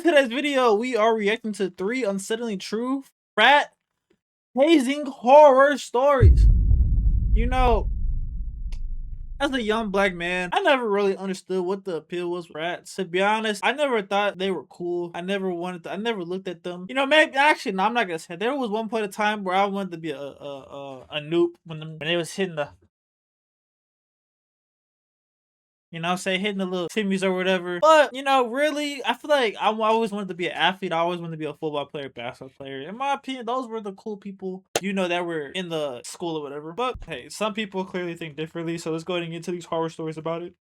in today's video, we are reacting to 3 unsettling true frat hazing horror stories. You know, as a young black man, I never really understood what the appeal was with frats. To be honest, I never thought they were cool. I never looked at them. You know, maybe actually, no, I'm not gonna say. There was one point of time where I wanted to be a noob when they was hitting the, you know, say hitting the little timmies or whatever. But, you know, really, I feel like I always wanted to be an athlete. I always wanted to be a football player, basketball player. In my opinion, those were the cool people, you know, that were in the school or whatever. But hey, some people clearly think differently. So let's go ahead and get into these horror stories about it.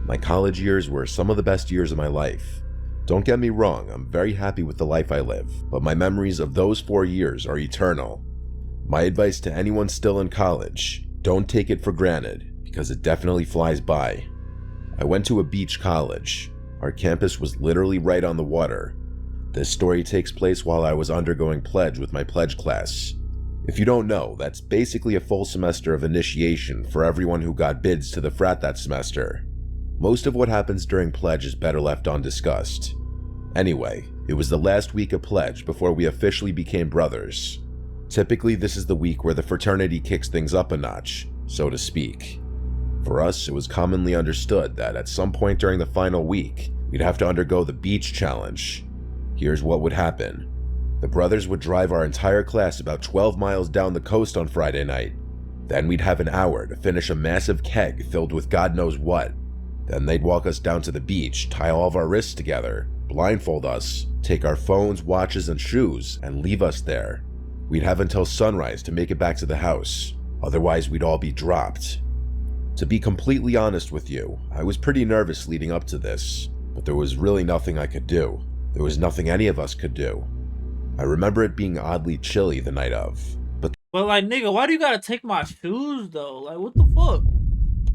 My college years were some of the best years of my life. Don't get me wrong, I'm very happy with the life I live, but my memories of those 4 years are eternal. My advice to anyone still in college, don't take it for granted, because it definitely flies by. I went to a beach college. Our campus was literally right on the water. This story takes place while I was undergoing pledge with my pledge class. If you don't know, that's basically a full semester of initiation for everyone who got bids to the frat that semester. Most of what happens during pledge is better left undiscussed. Anyway, it was the last week of pledge before we officially became brothers. Typically, this is the week where the fraternity kicks things up a notch, so to speak. For us, it was commonly understood that at some point during the final week, we'd have to undergo the beach challenge. Here's what would happen. The brothers would drive our entire class about 12 miles down the coast on Friday night. Then we'd have an hour to finish a massive keg filled with God knows what. Then they'd walk us down to the beach, tie all of our wrists together, blindfold us, take our phones, watches, and shoes, and leave us there. We'd have until sunrise to make it back to the house. Otherwise, we'd all be dropped. To be completely honest with you, I was pretty nervous leading up to this, but there was really nothing I could do. There was nothing any of us could do. I remember it being oddly chilly the night of, but like, nigga, why do you gotta take my shoes though? Like, what the fuck?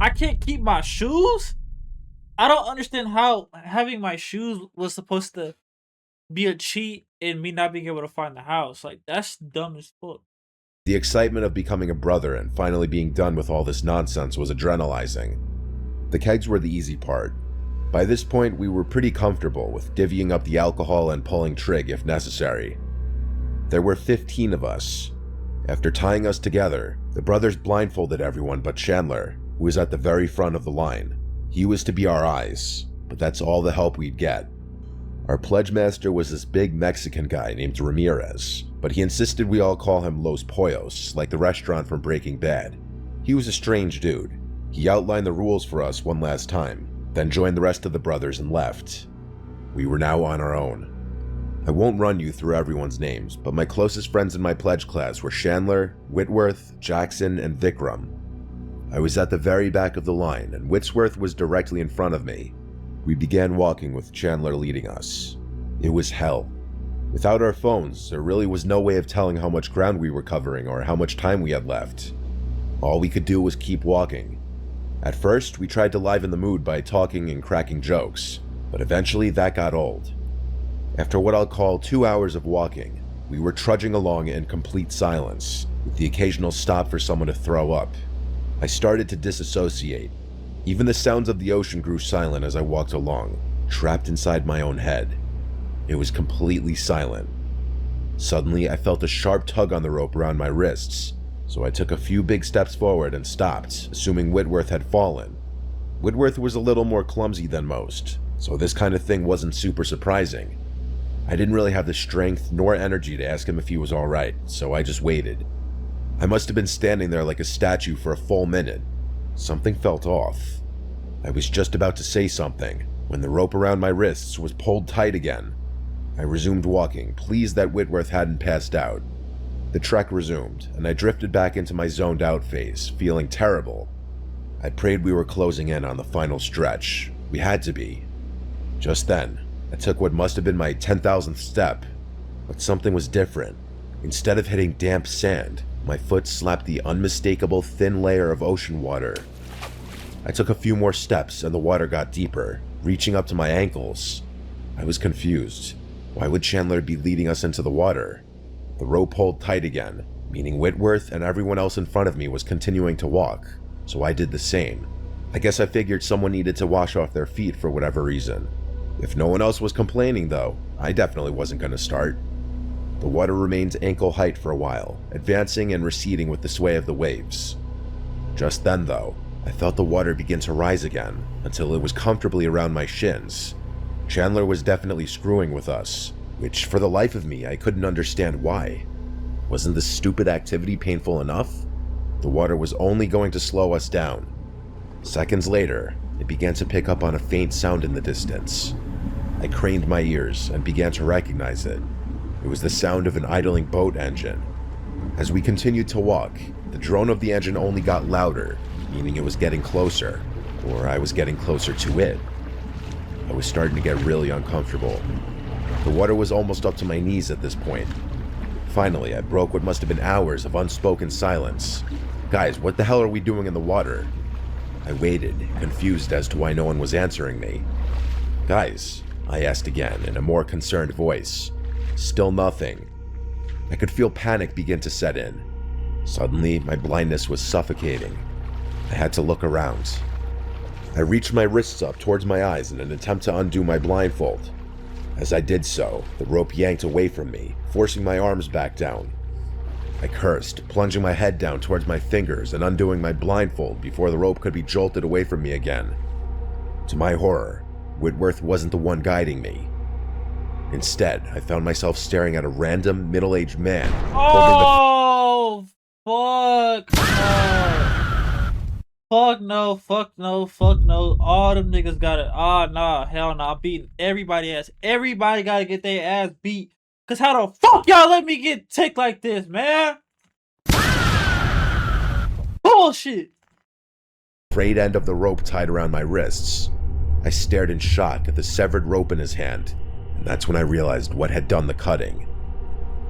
I can't keep my shoes? I don't understand how having my shoes was supposed to be a cheat in me not being able to find the house. Like, that's dumb as fuck. the excitement of becoming a brother and finally being done with all this nonsense was adrenalizing. The kegs were the easy part. By this point, we were pretty comfortable with divvying up the alcohol and pulling trig if necessary. There were 15 of us. After tying us together, the brothers blindfolded everyone but Chandler, who was at the very front of the line. He was to be our eyes, but that's all the help we'd get. Our pledge master was this big Mexican guy named Ramirez, but he insisted we all call him Los Pollos, like the restaurant from Breaking Bad. He was a strange dude. He outlined the rules for us one last time, then joined the rest of the brothers and left. We were now on our own. I won't run you through everyone's names, but my closest friends in my pledge class were Chandler, Whitworth, Jackson, and Vikram. I was at the very back of the line, and Whitworth was directly in front of me. We began walking with Chandler leading us. It was hell. Without our phones, there really was no way of telling how much ground we were covering or how much time we had left. All we could do was keep walking. At first, we tried to liven the mood by talking and cracking jokes, but eventually that got old. After what I'll call 2 hours of walking, we were trudging along in complete silence, with the occasional stop for someone to throw up. I started to disassociate. Even the sounds of the ocean grew silent as I walked along, trapped inside my own head. It was completely silent. Suddenly, I felt a sharp tug on the rope around my wrists, so I took a few big steps forward and stopped, assuming Whitworth had fallen. Whitworth was a little more clumsy than most, so this kind of thing wasn't super surprising. I didn't really have the strength nor energy to ask him if he was alright, so I just waited. I must have been standing there like a statue for a full minute. Something felt off. I was just about to say something when the rope around my wrists was pulled tight again. I resumed walking, pleased that Whitworth hadn't passed out. The trek resumed, and I drifted back into my zoned out phase, feeling terrible. I prayed we were closing in on the final stretch. We had to be. Just then, I took what must have been my 10,000th step, but something was different. Instead of hitting damp sand, my foot slapped the unmistakable thin layer of ocean water. I took a few more steps and the water got deeper, reaching up to my ankles. I was confused. Why would Chandler be leading us into the water? The rope pulled tight again, meaning Whitworth and everyone else in front of me was continuing to walk, so I did the same. I guess I figured someone needed to wash off their feet for whatever reason. If no one else was complaining though, I definitely wasn't going to start. The water remained ankle height for a while, advancing and receding with the sway of the waves. Just then though, I felt the water begin to rise again, until it was comfortably around my shins. Chandler was definitely screwing with us, which for the life of me I couldn't understand why. Wasn't this stupid activity painful enough? The water was only going to slow us down. Seconds later, it began to pick up on a faint sound in the distance. I craned my ears and began to recognize it. It was the sound of an idling boat engine. As we continued to walk, the drone of the engine only got louder, meaning it was getting closer, or I was getting closer to it. I was starting to get really uncomfortable. The water was almost up to my knees at this point. Finally, I broke what must have been hours of unspoken silence. Guys, what the hell are we doing in the water? I waited, confused as to why no one was answering me. Guys, I asked again in a more concerned voice. Still nothing. I could feel panic begin to set in. Suddenly, my blindness was suffocating. I had to look around. I reached my wrists up towards my eyes in an attempt to undo my blindfold. As I did so, the rope yanked away from me, forcing my arms back down. I cursed, plunging my head down towards my fingers and undoing my blindfold before the rope could be jolted away from me again. To my horror, Whitworth wasn't the one guiding me. Instead, I found myself staring at a random, middle-aged man Oh, fuck no. Fuck no, fuck no, fuck no. All them niggas got it. Ah, nah, hell nah. I'm beating everybody ass. Everybody gotta get their ass beat. Cause how the fuck y'all let me get ticked like this, man? Bullshit. frayed end of the rope tied around my wrists. I stared in shock at the severed rope in his hand, and that's when I realized what had done the cutting.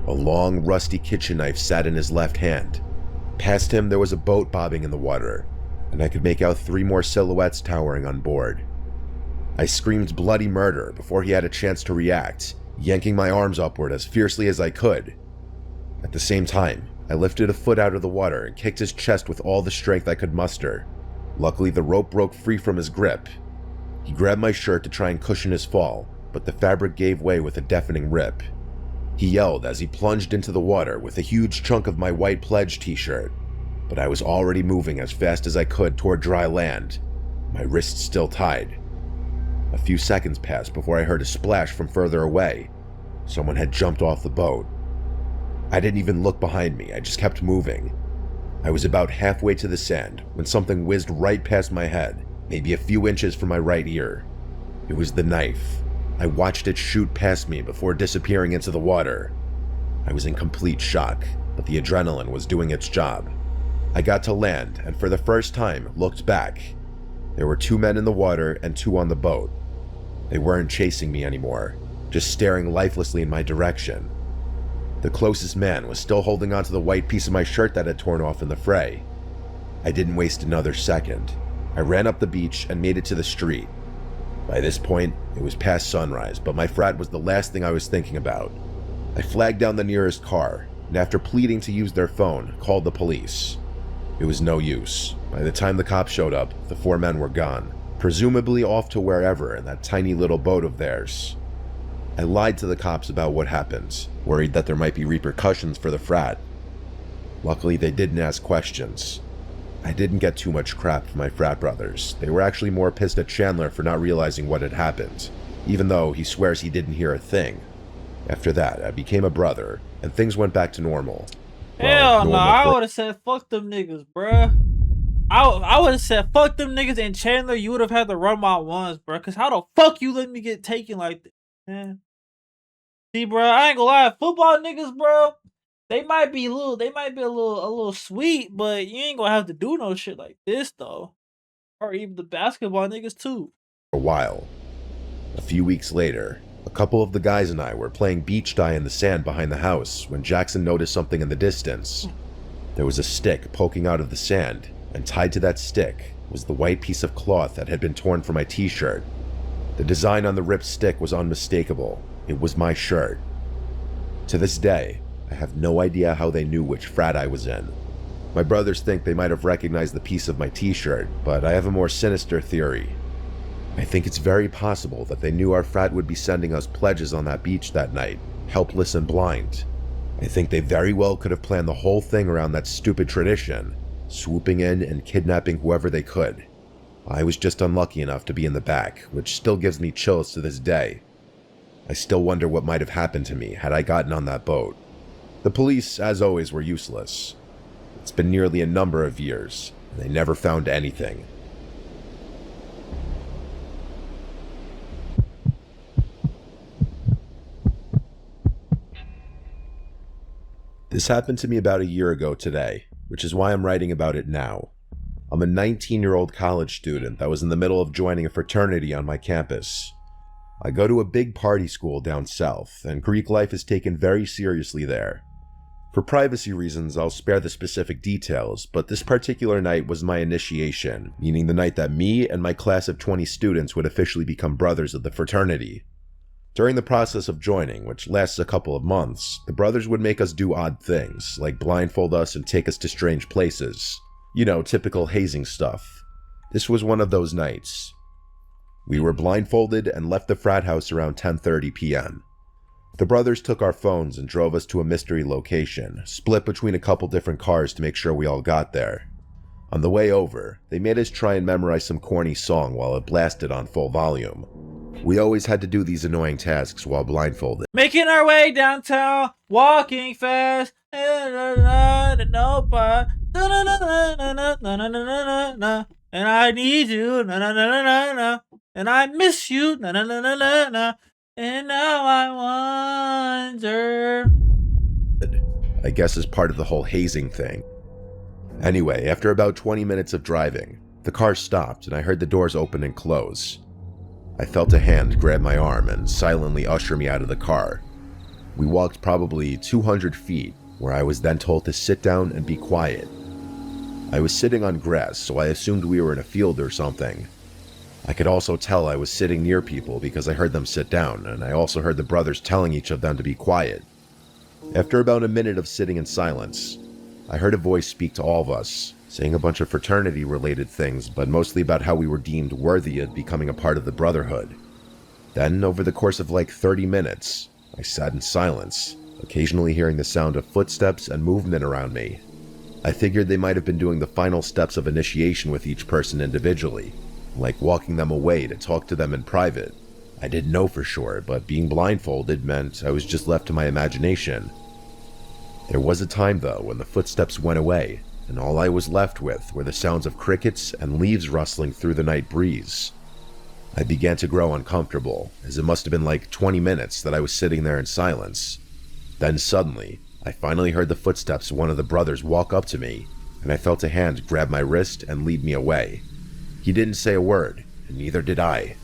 A long, rusty kitchen knife sat in his left hand. Past him, there was a boat bobbing in the water, and I could make out 3 more silhouettes towering on board. I screamed bloody murder before he had a chance to react, yanking my arms upward as fiercely as I could. At the same time, I lifted a foot out of the water and kicked his chest with all the strength I could muster. Luckily, the rope broke free from his grip. He grabbed my shirt to try and cushion his fall, but the fabric gave way with a deafening rip. He yelled as he plunged into the water with a huge chunk of my white pledge t-shirt, but I was already moving as fast as I could toward dry land, my wrists still tied. A few seconds passed before I heard a splash from further away. Someone had jumped off the boat. I didn't even look behind me, I just kept moving. I was about halfway to the sand when something whizzed right past my head, maybe a few inches from my right ear. It was the knife. I watched it shoot past me before disappearing into the water. I was in complete shock, but the adrenaline was doing its job. I got to land and for the first time looked back. There were 2 men in the water and 2 on the boat. They weren't chasing me anymore, just staring lifelessly in my direction. The closest man was still holding onto the white piece of my shirt that had torn off in the fray. I didn't waste another second. I ran up the beach and made it to the street. By this point, it was past sunrise, but my frat was the last thing I was thinking about. I flagged down the nearest car, and after pleading to use their phone, called the police. It was no use. By the time the cops showed up, the 4 men were gone, presumably off to wherever in that tiny little boat of theirs. I lied to the cops about what happened, worried that there might be repercussions for the frat. Luckily, they didn't ask questions. I didn't get too much crap from my frat brothers. They were actually more pissed at Chandler for not realizing what had happened, even though he swears he didn't hear a thing. After that, I became a brother, and things went back to normal. Hell no, I would have said fuck them niggas, bruh. I would have said fuck them niggas, and Chandler, you would have had to run my ones, bruh. Cause how the fuck you let me get taken like this, man? See, bruh, I ain't gonna lie, football niggas, bruh, they might be a little sweet, but you ain't gonna have to do no shit like this though. Or even the basketball niggas too. For a while. A few weeks later, a couple of the guys and I were playing beach die in the sand behind the house when Jackson noticed something in the distance. There was a stick poking out of the sand, and tied to that stick was the white piece of cloth that had been torn from my t-shirt. The design on the ripped stick was unmistakable. It was my shirt. To this day, I have no idea how they knew which frat I was in. My brothers think they might have recognized the piece of my t-shirt, but I have a more sinister theory. I think it's very possible that they knew our frat would be sending us pledges on that beach that night, helpless and blind. I think they very well could have planned the whole thing around that stupid tradition, swooping in and kidnapping whoever they could. I was just unlucky enough to be in the back, which still gives me chills to this day. I still wonder what might have happened to me had I gotten on that boat. The police, as always, were useless. It's been nearly a number of years, and they never found anything. This happened to me about a year ago today, which is why I'm writing about it now. I'm a 19-year-old college student that was in the middle of joining a fraternity on my campus. I go to a big party school down south, and Greek life is taken very seriously there. For privacy reasons, I'll spare the specific details, but this particular night was my initiation, meaning the night that me and my class of 20 students would officially become brothers of the fraternity. During the process of joining, which lasts a couple of months, the brothers would make us do odd things, like blindfold us and take us to strange places. You know, typical hazing stuff. This was one of those nights. We were blindfolded and left the frat house around 10:30 p.m. The brothers took our phones and drove us to a mystery location, split between a couple different cars to make sure we all got there. On the way over, they made us try and memorize some corny song while it blasted on full volume. We always had to do these annoying tasks while blindfolded. Making our way downtown, walking fast, no part. And I need you, and I miss you, and now I wonder. I guess as part of the whole hazing thing. Anyway, after about 20 minutes of driving, the car stopped and I heard the doors open and close. I felt a hand grab my arm and silently usher me out of the car. We walked probably 200 feet, where I was then told to sit down and be quiet. I was sitting on grass, so I assumed we were in a field or something. I could also tell I was sitting near people because I heard them sit down, and I also heard the brothers telling each of them to be quiet. After about a minute of sitting in silence, I heard a voice speak to all of us, saying a bunch of fraternity-related things, but mostly about how we were deemed worthy of becoming a part of the brotherhood. Then, over the course of like 30 minutes, I sat in silence, occasionally hearing the sound of footsteps and movement around me. I figured they might have been doing the final steps of initiation with each person individually, like walking them away to talk to them in private. I didn't know for sure, but being blindfolded meant I was just left to my imagination. There was a time, though, when the footsteps went away, and all I was left with were the sounds of crickets and leaves rustling through the night breeze. I began to grow uncomfortable, as it must have been like 20 minutes that I was sitting there in silence. Then suddenly, I finally heard the footsteps of one of the brothers walk up to me, and I felt a hand grab my wrist and lead me away. He didn't say a word, and neither did I.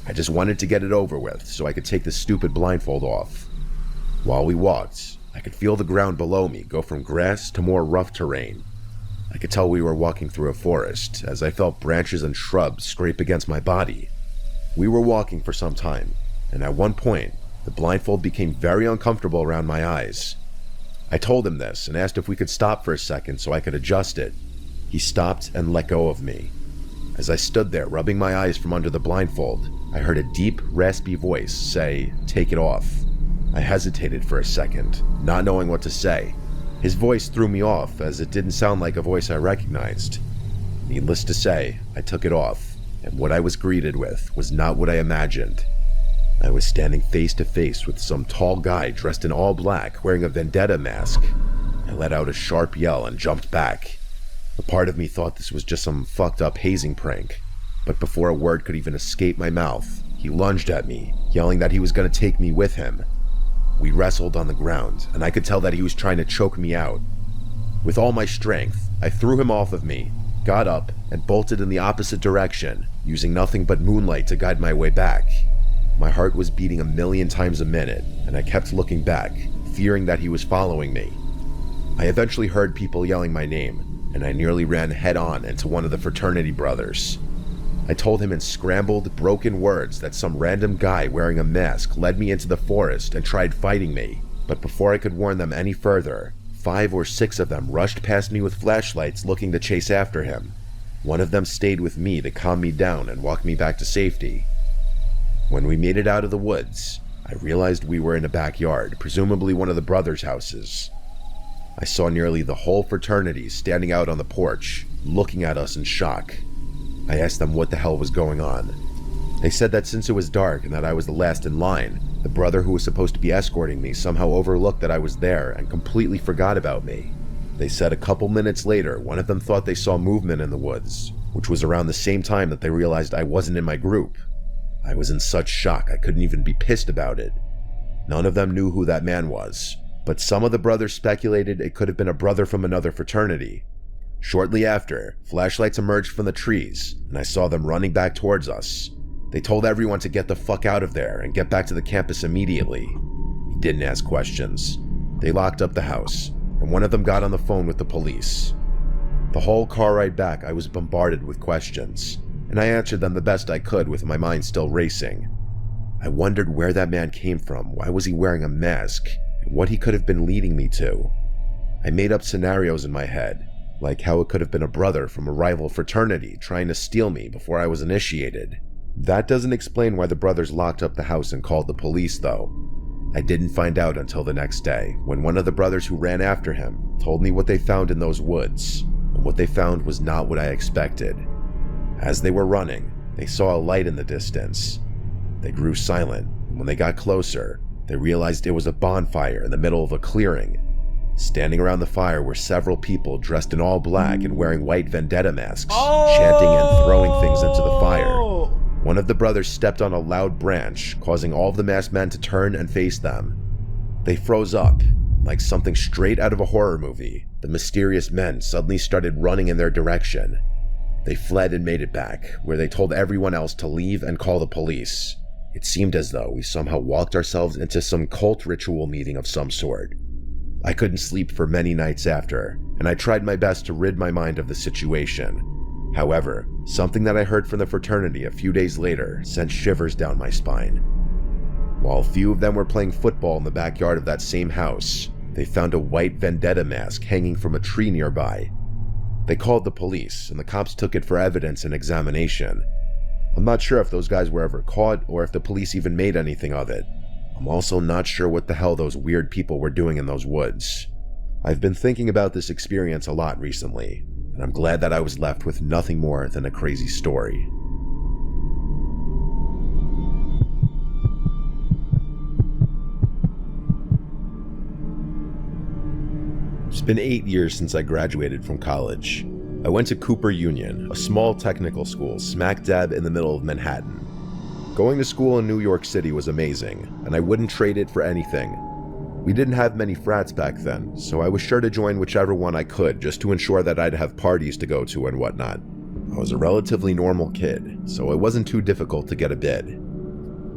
I just wanted to get it over with so I could take the stupid blindfold off. While we walked, I could feel the ground below me go from grass to more rough terrain. I could tell we were walking through a forest, as I felt branches and shrubs scrape against my body. We were walking for some time, and at one point, the blindfold became very uncomfortable around my eyes. I told him this and asked if we could stop for a second so I could adjust it. He stopped and let go of me. As I stood there rubbing my eyes from under the blindfold, I heard a deep, raspy voice say, "Take it off." I hesitated for a second, not knowing what to say. His voice threw me off as it didn't sound like a voice I recognized. Needless to say, I took it off, and what I was greeted with was not what I imagined. I was standing face to face with some tall guy dressed in all black wearing a vendetta mask. I let out a sharp yell and jumped back. A part of me thought this was just some fucked up hazing prank, but before a word could even escape my mouth, he lunged at me, yelling that he was going to take me with him. We wrestled on the ground, and I could tell that he was trying to choke me out. With all my strength, I threw him off of me, got up, and bolted in the opposite direction, using nothing but moonlight to guide my way back. My heart was beating 1,000,000 times a minute, and I kept looking back, fearing that he was following me. I eventually heard people yelling my name, and I nearly ran head-on into one of the fraternity brothers. I told him in scrambled, broken words that some random guy wearing a mask led me into the forest and tried fighting me. But before I could warn them any further, 5 or 6 of them rushed past me with flashlights looking to chase after him. One of them stayed with me to calm me down and walk me back to safety. When we made it out of the woods, I realized we were in a backyard, presumably one of the brothers' houses. I saw nearly the whole fraternity standing out on the porch, looking at us in shock. I asked them what the hell was going on. They said that since it was dark and that I was the last in line, the brother who was supposed to be escorting me somehow overlooked that I was there and completely forgot about me. They said a couple minutes later, one of them thought they saw movement in the woods, which was around the same time that they realized I wasn't in my group. I was in such shock I couldn't even be pissed about it. None of them knew who that man was, but some of the brothers speculated it could have been a brother from another fraternity. Shortly after, flashlights emerged from the trees, and I saw them running back towards us. They told everyone to get the fuck out of there and get back to the campus immediately. We didn't ask questions. They locked up the house, and one of them got on the phone with the police. The whole car ride back, I was bombarded with questions, and I answered them the best I could with my mind still racing. I wondered where that man came from, why was he wearing a mask, and what he could have been leading me to. I made up scenarios in my head, like how it could have been a brother from a rival fraternity trying to steal me before I was initiated. That doesn't explain why the brothers locked up the house and called the police, though. I didn't find out until the next day, when one of the brothers who ran after him told me what they found in those woods, and what they found was not what I expected. As they were running, they saw a light in the distance. They grew silent, and when they got closer, they realized it was a bonfire in the middle of a clearing. Standing around the fire were several people dressed in all black and wearing white vendetta masks, chanting and throwing things into the fire. One of the brothers stepped on a loud branch, causing all of the masked men to turn and face them. They froze up, like something straight out of a horror movie. The mysterious men suddenly started running in their direction. They fled and made it back, where they told everyone else to leave and call the police. It seemed as though we somehow walked ourselves into some cult ritual meeting of some sort. I couldn't sleep for many nights after, and I tried my best to rid my mind of the situation. However, something that I heard from the fraternity a few days later sent shivers down my spine. While a few of them were playing football in the backyard of that same house, they found a white vendetta mask hanging from a tree nearby. They called the police, and the cops took it for evidence and examination. I'm not sure if those guys were ever caught or if the police even made anything of it. I'm also not sure what the hell those weird people were doing in those woods. I've been thinking about this experience a lot recently, and I'm glad that I was left with nothing more than a crazy story. It's been 8 years since I graduated from college. I went to Cooper Union, a small technical school smack dab in the middle of Manhattan. Going to school in New York City was amazing, and I wouldn't trade it for anything. We didn't have many frats back then, so I was sure to join whichever one I could just to ensure that I'd have parties to go to and whatnot. I was a relatively normal kid, so it wasn't too difficult to get a bid.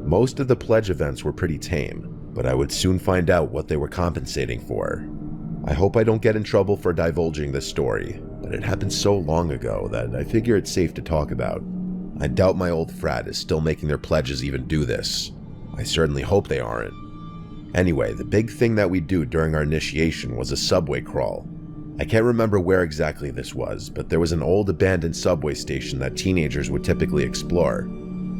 Most of the pledge events were pretty tame, but I would soon find out what they were compensating for. I hope I don't get in trouble for divulging this story, but it happened so long ago that I figure it's safe to talk about. I doubt my old frat is still making their pledges even do this. I certainly hope they aren't. Anyway, the big thing that we do during our initiation was a subway crawl. I can't remember where exactly this was, but there was an old abandoned subway station that teenagers would typically explore.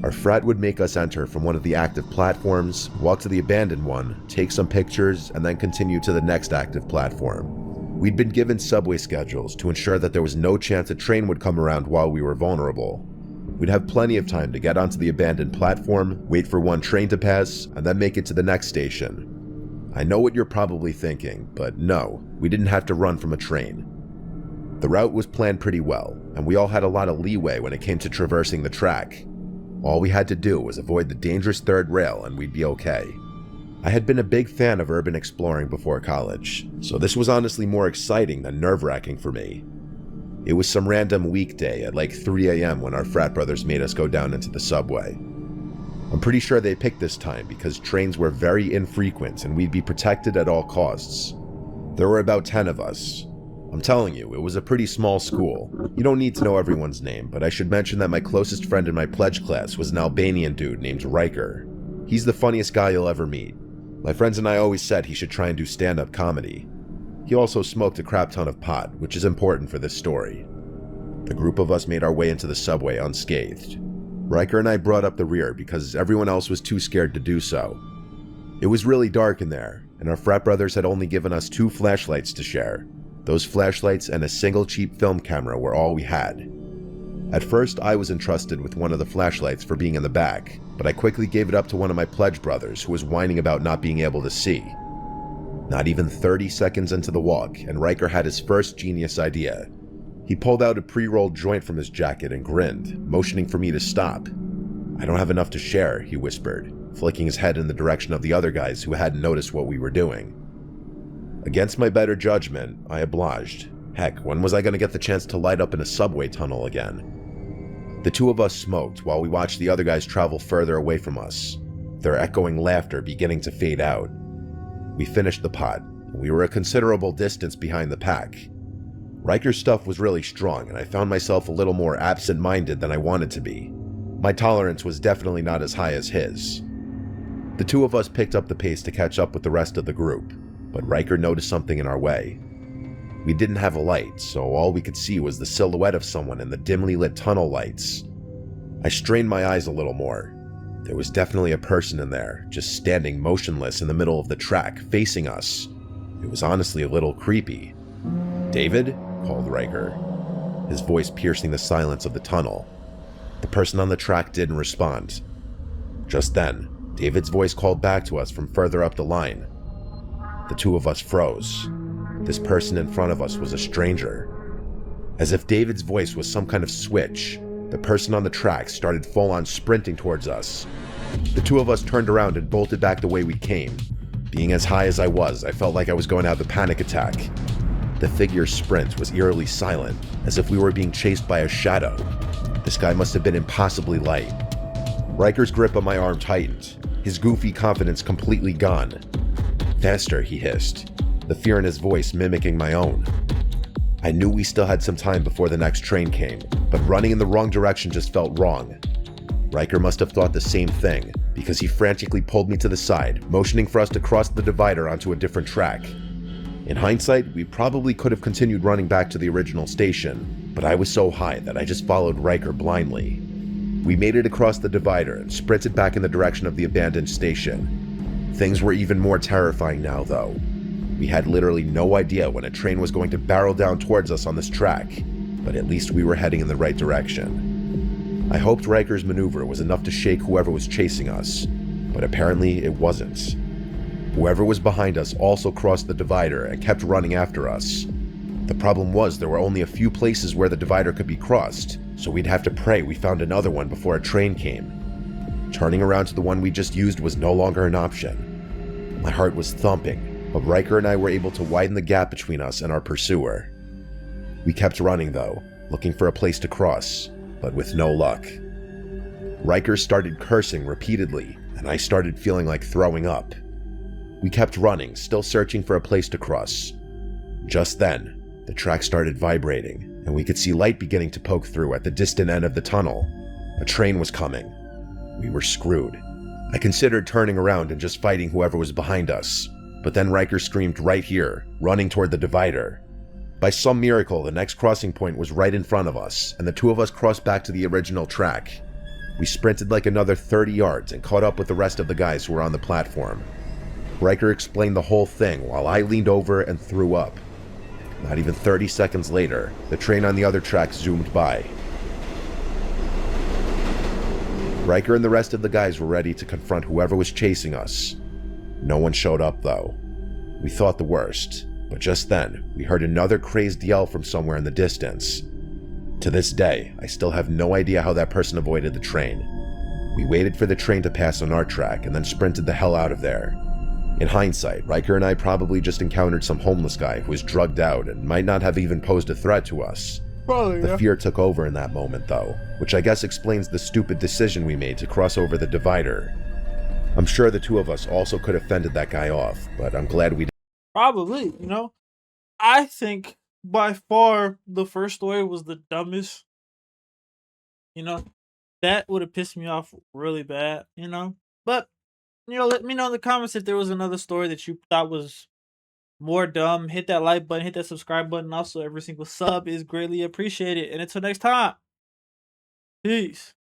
Our frat would make us enter from one of the active platforms, walk to the abandoned one, take some pictures, and then continue to the next active platform. We'd been given subway schedules to ensure that there was no chance a train would come around while we were vulnerable. We'd have plenty of time to get onto the abandoned platform, wait for one train to pass, and then make it to the next station. I know what you're probably thinking, but no, we didn't have to run from a train. The route was planned pretty well, and we all had a lot of leeway when it came to traversing the track. All we had to do was avoid the dangerous third rail and we'd be okay. I had been a big fan of urban exploring before college, so this was honestly more exciting than nerve-wracking for me. It was some random weekday at like 3 a.m. when our frat brothers made us go down into the subway. I'm pretty sure they picked this time because trains were very infrequent and we'd be protected at all costs. There were about 10 of us. I'm telling you, it was a pretty small school. You don't need to know everyone's name, but I should mention that my closest friend in my pledge class was an Albanian dude named Riker. He's the funniest guy you'll ever meet. My friends and I always said he should try and do stand-up comedy. He also smoked a crap ton of pot, which is important for this story. The group of us made our way into the subway unscathed. Riker and I brought up the rear because everyone else was too scared to do so. It was really dark in there, and our frat brothers had only given us 2 flashlights to share. Those flashlights and a single cheap film camera were all we had. At first, I was entrusted with one of the flashlights for being in the back, but I quickly gave it up to one of my pledge brothers who was whining about not being able to see. Not even 30 seconds into the walk, and Riker had his first genius idea. He pulled out a pre-rolled joint from his jacket and grinned, motioning for me to stop. "I don't have enough to share," he whispered, flicking his head in the direction of the other guys who hadn't noticed what we were doing. Against my better judgment, I obliged. Heck, when was I going to get the chance to light up in a subway tunnel again? The 2 of us smoked while we watched the other guys travel further away from us, their echoing laughter beginning to fade out. We finished the pot, and we were a considerable distance behind the pack. Riker's stuff was really strong, and I found myself a little more absent-minded than I wanted to be. My tolerance was definitely not as high as his. The 2 of us picked up the pace to catch up with the rest of the group, but Riker noticed something in our way. We didn't have a light, so all we could see was the silhouette of someone in the dimly lit tunnel lights. I strained my eyes a little more. There was definitely a person in there, just standing motionless in the middle of the track, facing us. It was honestly a little creepy. "David?" called Riker, his voice piercing the silence of the tunnel. The person on the track didn't respond. Just then, David's voice called back to us from further up the line. The 2 of us froze. This person in front of us was a stranger. As if David's voice was some kind of switch, the person on the track started full-on sprinting towards us. The 2 of us turned around and bolted back the way we came. Being as high as I was, I felt like I was going to have a panic attack. The figure's sprint was eerily silent, as if we were being chased by a shadow. This guy must have been impossibly light. Riker's grip on my arm tightened, his goofy confidence completely gone. "Faster," he hissed, the fear in his voice mimicking my own. I knew we still had some time before the next train came, but running in the wrong direction just felt wrong. Riker must have thought the same thing, because he frantically pulled me to the side, motioning for us to cross the divider onto a different track. In hindsight, we probably could have continued running back to the original station, but I was so high that I just followed Riker blindly. We made it across the divider and sprinted back in the direction of the abandoned station. Things were even more terrifying now, though. We had literally no idea when a train was going to barrel down towards us on this track, but at least we were heading in the right direction. I hoped Riker's maneuver was enough to shake whoever was chasing us, but apparently it wasn't. Whoever was behind us also crossed the divider and kept running after us. The problem was there were only a few places where the divider could be crossed, so we'd have to pray we found another one before a train came. Turning around to the one we just used was no longer an option. My heart was thumping, but Riker and I were able to widen the gap between us and our pursuer. We kept running though, looking for a place to cross, but with no luck. Riker started cursing repeatedly, and I started feeling like throwing up. We kept running, still searching for a place to cross. Just then, the track started vibrating, and we could see light beginning to poke through at the distant end of the tunnel. A train was coming. We were screwed. I considered turning around and just fighting whoever was behind us, but then Riker screamed right here, running toward the divider. By some miracle, the next crossing point was right in front of us, and the 2 of us crossed back to the original track. We sprinted like another 30 yards and caught up with the rest of the guys who were on the platform. Riker explained the whole thing while I leaned over and threw up. Not even 30 seconds later, the train on the other track zoomed by. Riker and the rest of the guys were ready to confront whoever was chasing us. No one showed up though. We thought the worst, but just then, we heard another crazed yell from somewhere in the distance. To this day, I still have no idea how that person avoided the train. We waited for the train to pass on our track and then sprinted the hell out of there. In hindsight, Riker and I probably just encountered some homeless guy who was drugged out and might not have even posed a threat to us. Probably, The fear took over in that moment though, which I guess explains the stupid decision we made to cross over the divider. I'm sure the 2 of us also could have fended that guy off, but I'm glad we didn't. Probably, I think by far the first story was the dumbest. You know, that would have pissed me off really bad, But let me know in the comments if there was another story that you thought was more dumb. Hit that like button, hit that subscribe button. Also, every single sub is greatly appreciated. And until next time, peace.